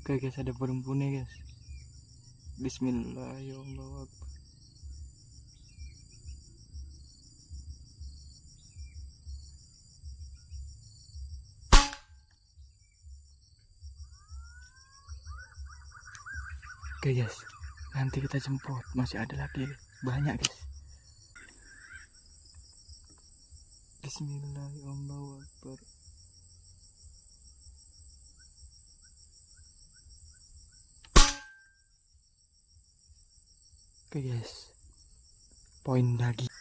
Oke guys, ada perempuannya guys. Bismillahirrahmanirrahim. Oke guys, nanti kita jemput. Masih ada lagi banyak guys. Bismillahirrahmanirrahim. Oke guys, poin lagi.